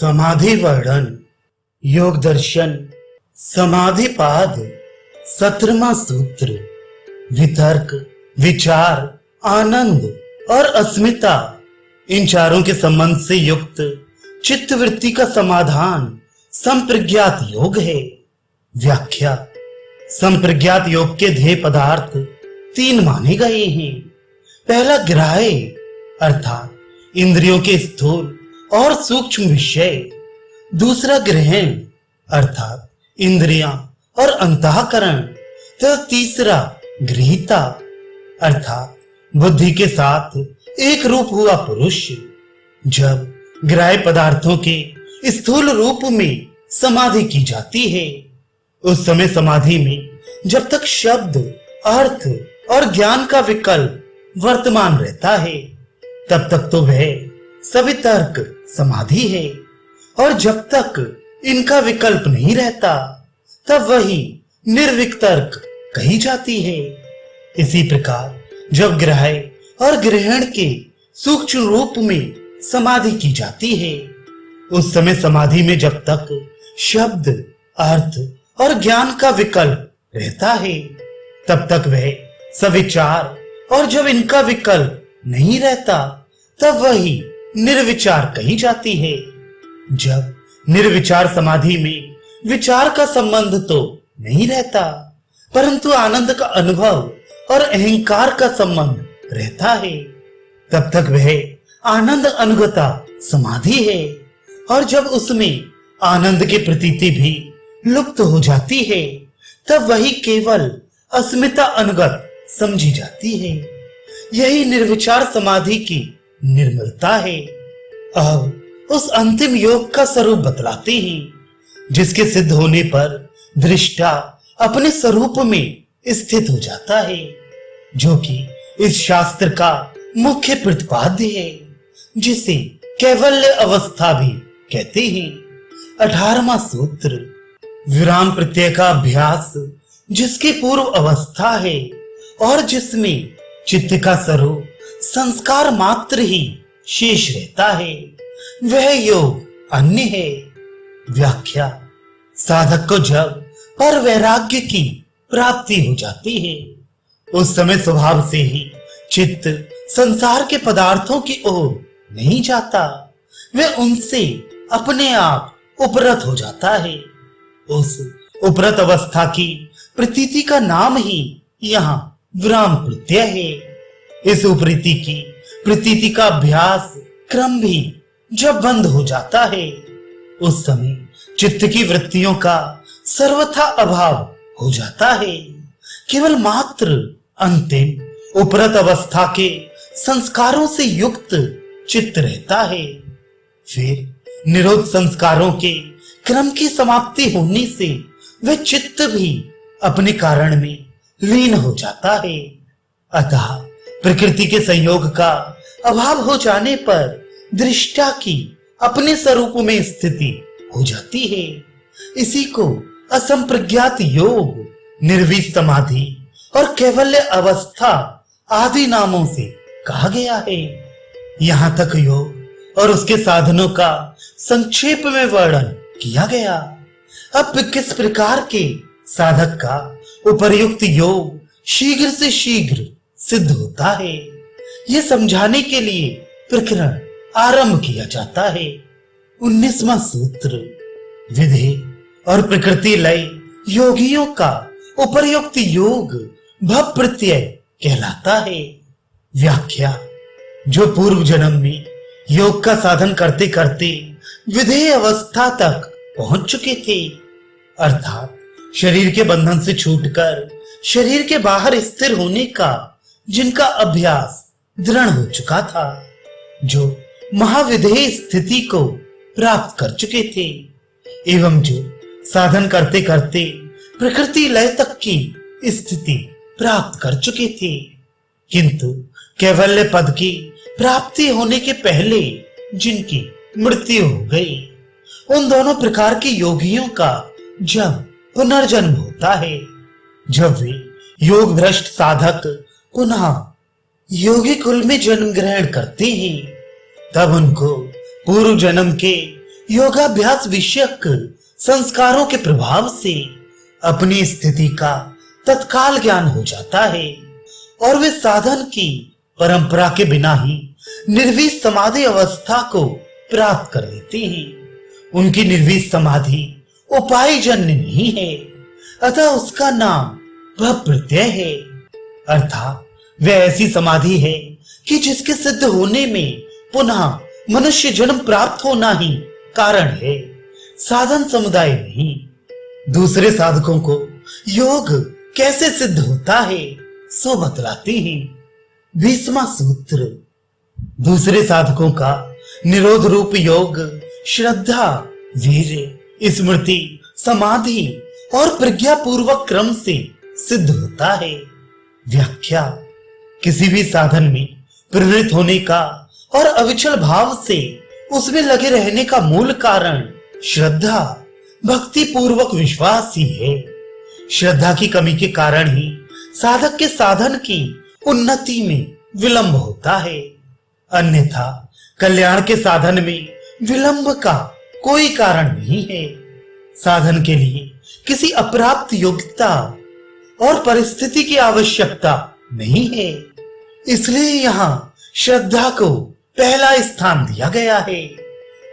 समाधि वर्णन, योग दर्शन, समाधिपाद, 17वां सूत्र। वितर्क, विचार, आनंद और अस्मिता, इन चारों के संबंध से युक्त चित्तवृत्ति का समाधान संप्रज्ञात योग है। व्याख्या, संप्रज्ञात योग के ध्येय पदार्थ 3 माने गए हैं। पहला ग्राह्य अर्थात इंद्रियों के स्थूल और सूक्ष्म विषय, दूसरा ग्रहण अर्थात इंद्रियां और अंतःकरण, तथा तीसरा गृहीता अर्थात बुद्धि के साथ एक रूप हुआ पुरुष। जब ग्राह्य पदार्थों के स्थूल रूप में समाधि की जाती है, उस समय समाधि में जब तक शब्द, अर्थ और ज्ञान का विकल्प वर्तमान रहता है, तब तक तो वह सवितर्क समाधि है, और जब तक इनका विकल्प नहीं रहता, तब वही निर्विकतर्क कही जाती है। इसी प्रकार जब ग्राह्य और ग्रहण के सूक्ष्म रूप में समाधि की जाती है, उस समय समाधि में जब तक शब्द, अर्थ और ज्ञान का विकल्प रहता है, तब तक वह सविचार, और जब इनका विकल्प नहीं रहता, तब वही निर्विचार कही जाती है। जब निर्विचार समाधि में विचार का संबंध तो नहीं रहता, परंतु आनंद का अनुभव और अहंकार का संबंध रहता है, तब तक वह आनंद अनुगता समाधि है। और जब उसमें आनंद की प्रतीति भी लुप्त हो जाती है, तब वही केवल अस्मिता अनुगत समझी जाती है। यही निर्विचार समाधि की निर्मलता है। अब उस अंतिम योग का स्वरूप बतलाते हैं, जिसके सिद्ध होने पर दृष्टा अपने स्वरूप में स्थित हो जाता है, जो कि इस शास्त्र का मुख्य प्रतिपाद्य है, जिसे कैवल्य अवस्था भी कहते हैं। 18वां सूत्र, विराम प्रत्यय का अभ्यास, जिसकी पूर्व अवस्था है और जिसमें चित्त का स्वरूप संस्कार मात्र ही शेष रहता है, वह योग अन्य है। व्याख्या, साधक को जब पर वैराग्य की प्राप्ति हो जाती है, उस समय स्वभाव से ही चित्त संसार के पदार्थों की ओर नहीं जाता, वह उनसे अपने आप उपरत हो जाता है। उस उपरत अवस्था की प्रतीति का नाम ही यहाँ विराम प्रत्यय है। इस उपरीति की प्रतीति का अभ्यास क्रम भी जब बंद हो जाता है, उस समय चित्त की वृत्तियों का सर्वथा अभाव हो जाता है। केवल मात्र अंतिम उपरत अवस्था के संस्कारों से युक्त चित्त रहता है। फिर निरोध संस्कारों के क्रम की समाप्ति होने से वह चित्त भी अपने कारण में लीन हो जाता है। अतः प्रकृति के संयोग का अभाव हो जाने पर दृष्टा की अपने स्वरूप में स्थिति हो जाती है। इसी को असंप्रज्ञात योग, निर्विष समाधि और कैवल्य अवस्था आदि नामों से कहा गया है। यहाँ तक योग और उसके साधनों का संक्षेप में वर्णन किया गया। अब किस प्रकार के साधक का उपर्युक्त योग शीघ्र से शीघ्र सिद्ध होता है, यह समझाने के लिए प्रकरण आरंभ किया जाता है। 19वां सूत्र, विधि और प्रकृति लय योगियों का उपर्युक्त योग भव प्रत्यय कहलाता है। व्याख्या, जो पूर्व जन्म में योग का साधन करते करते विधेय अवस्था तक पहुंच चुके थे, अर्थात शरीर के बंधन से छूटकर शरीर के बाहर स्थिर होने का जिनका अभ्यास दृढ़ हो चुका था, जो महाविधेय स्थिति को प्राप्त कर चुके थे, एवं जो साधन करते करते प्रकृति लय तक की स्थिति प्राप्त कर चुके थे, किंतु कैवल्य पद की प्राप्ति होने के पहले जिनकी मृत्यु हो गई, उन दोनों प्रकार के योगियों का जब पुनर्जन्म होता है, जब वे योग भ्रष्ट साधक पुनः योगी कुल में जन्म ग्रहण करते हैं, तब उनको पूर्व जन्म के योगाभ्यास विषयक संस्कारों के प्रभाव से अपनी स्थिति का तत्काल ज्ञान हो जाता है और वे साधन की परंपरा के बिना ही निर्विष समाधि अवस्था को प्राप्त कर लेते हैं। उनकी निर्विष समाधि उपाय जन्य नहीं है, अतः उसका नाम प्रत्यय है। अर्थात वह ऐसी समाधि है कि जिसके सिद्ध होने में पुनः मनुष्य जन्म प्राप्त होना ही कारण है, साधन समुदाय नहीं। दूसरे साधकों को योग कैसे सिद्ध होता है सो बतलाते हैं। 20वां सूत्र। दूसरे साधकों का निरोध रूप योग श्रद्धा, वीर्य, स्मृति, समाधि और प्रज्ञा पूर्वक क्रम से सिद्ध होता है। व्याख्या। किसी भी साधन में प्रवृत्त होने का और अविचल भाव से उसमें लगे रहने का मूल कारण श्रद्धा, भक्ति पूर्वक विश्वास ही है। श्रद्धा की कमी के कारण ही साधक के साधन की उन्नति में विलंब होता है, अन्यथा कल्याण के साधन में विलंब का कोई कारण नहीं है। साधन के लिए किसी अप्राप्त योग्यता और परिस्थिति की आवश्यकता नहीं है, इसलिए यहाँ श्रद्धा को पहला स्थान दिया गया है।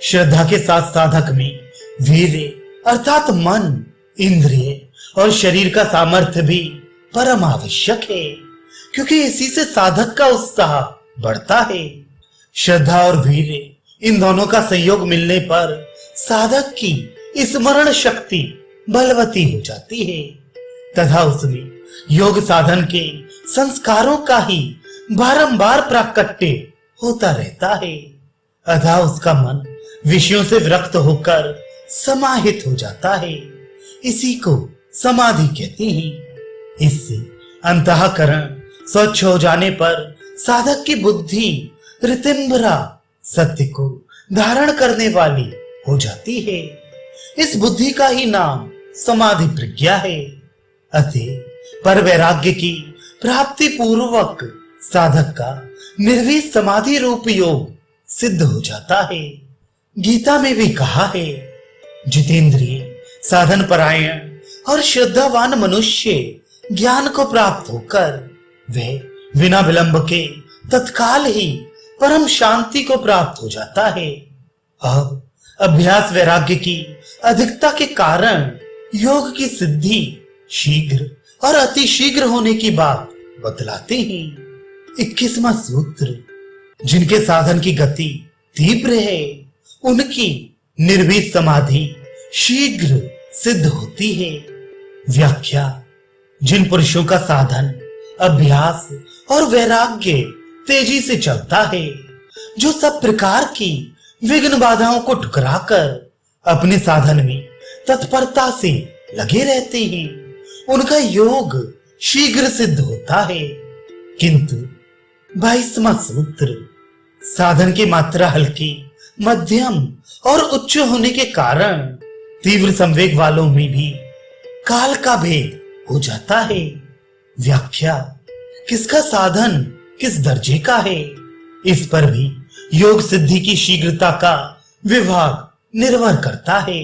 श्रद्धा के साथ साधक में वीर्य अर्थात मन, इंद्रिय और शरीर का सामर्थ्य भी परम आवश्यक है, क्योंकि इसी से साधक का उत्साह बढ़ता है। श्रद्धा और वीर्य इन दोनों का संयोग मिलने पर साधक की स्मरण शक्ति बलवती हो जाती है तथा उसमें योग साधन के संस्कारों का ही बारंबार प्राकट्य होता रहता है। अतः उसका मन विषयों से विरक्त होकर समाहित हो जाता है। इसी को समाधि कहते हैं। इससे अंतःकरण स्वच्छ हो जाने पर साधक की बुद्धि ऋतिम्बरा सत्य को धारण करने वाली हो जाती है। इस बुद्धि का ही नाम समाधि प्रज्ञा है। अतः पर वैराग्य की प्राप्ति पूर्वक साधक का निर्विष समाधि रूप योग सिद्ध हो जाता है। गीता में भी कहा है, जितेंद्रिय, साधन परायण और श्रद्धावान मनुष्य ज्ञान को प्राप्त होकर वह बिना विलंब के तत्काल ही परम शांति को प्राप्त हो जाता है। अब अभ्यास वैराग्य की अधिकता के कारण योग की सिद्धि शीघ्र और अति शीघ्र होने की बात बतलाते हैं। 21वां सूत्र। जिनके साधन की गति तीव्र है उनकी निर्विष समाधि शीघ्र सिद्ध होती है। व्याख्या। जिन पुरुषों का साधन, अभ्यास और वैराग्य तेजी से चलता है, जो सब प्रकार की विघ्न बाधाओं को ठुकराकर अपने साधन में तत्परता से लगे रहते हैं, उनका योग शीघ्र सिद्ध होता है। किंतु 22वां सूत्र। साधन की मात्रा हल्की, मध्यम और उच्च होने के कारण तीव्र संवेग वालों में भी काल का भेद हो जाता है। व्याख्या। किसका साधन किस दर्जे का है, इस पर भी योग सिद्धि की शीघ्रता का विभाग निर्भर करता है,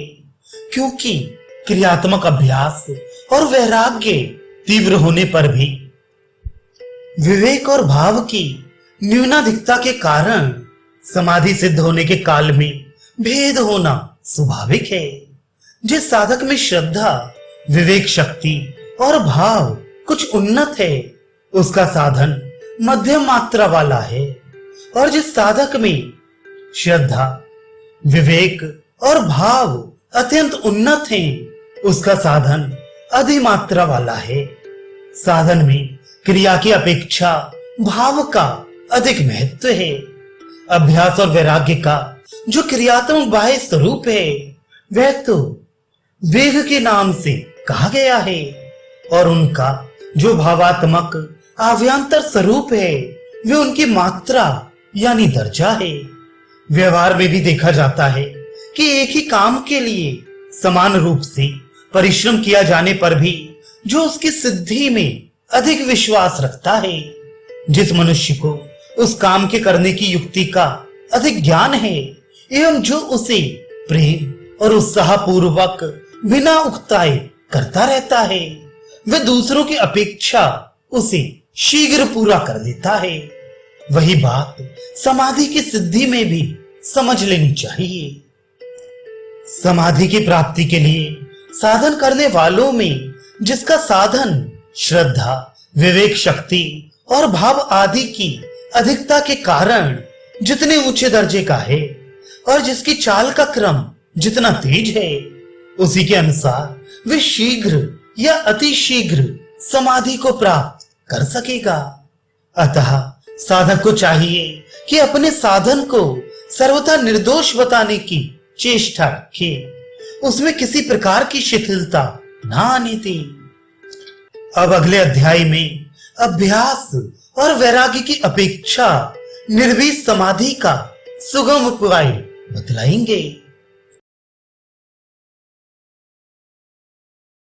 क्योंकि क्रियात्मक अभ्यास और वैराग्य तीव्र होने पर भी विवेक और भाव की न्यूनाधिकता के कारण समाधि सिद्ध होने के काल में भेद होना स्वाभाविक है। जिस साधक में श्रद्धा, विवेक शक्ति और भाव कुछ उन्नत है, उसका साधन मध्यम मात्रा वाला है, और जिस साधक में श्रद्धा, विवेक और भाव अत्यंत उन्नत हैं, उसका साधन अधिमात्रा वाला है। साधन में क्रिया की अपेक्षा भाव का अधिक महत्व है। अभ्यास और वैराग्य का जो क्रियात्मक बाह्य स्वरूप है वह तो वेग के नाम से कहा गया है, और उनका जो भावात्मक आभ्यंतर स्वरूप है वे उनकी मात्रा यानी दर्जा है। व्यवहार में भी देखा जाता है कि एक ही काम के लिए समान रूप से परिश्रम किया जाने पर भी जो उसकी सिद्धि में अधिक विश्वास रखता है, जिस मनुष्य को उस काम के करने की युक्ति का अधिक ज्ञान है एवं जो उसे प्रेम और उत्साह पूर्वक बिना उकताए करता रहता है। वह दूसरों की अपेक्षा उसे शीघ्र पूरा कर देता है। वही बात समाधि की सिद्धि में भी समझ लेनी चाहिए। समाधि की प्राप्ति के लिए साधन करने वालों में जिसका साधन श्रद्धा, विवेक शक्ति और भाव आदि की अधिकता के कारण जितने ऊंचे दर्जे का है और जिसकी चाल का क्रम जितना तेज है, उसी के अनुसार वे शीघ्र या अति शीघ्र समाधि को प्राप्त कर सकेगा। अतः साधक को चाहिए कि अपने साधन को सर्वथा निर्दोष बताने की चेष्टा रखे, उसमें किसी प्रकार की शिथिलता ना आने दे। अब अगले अध्याय में अभ्यास और वैराग्य की अपेक्षा निर्भीक समाधि का सुगम उपाय बतलाएंगे।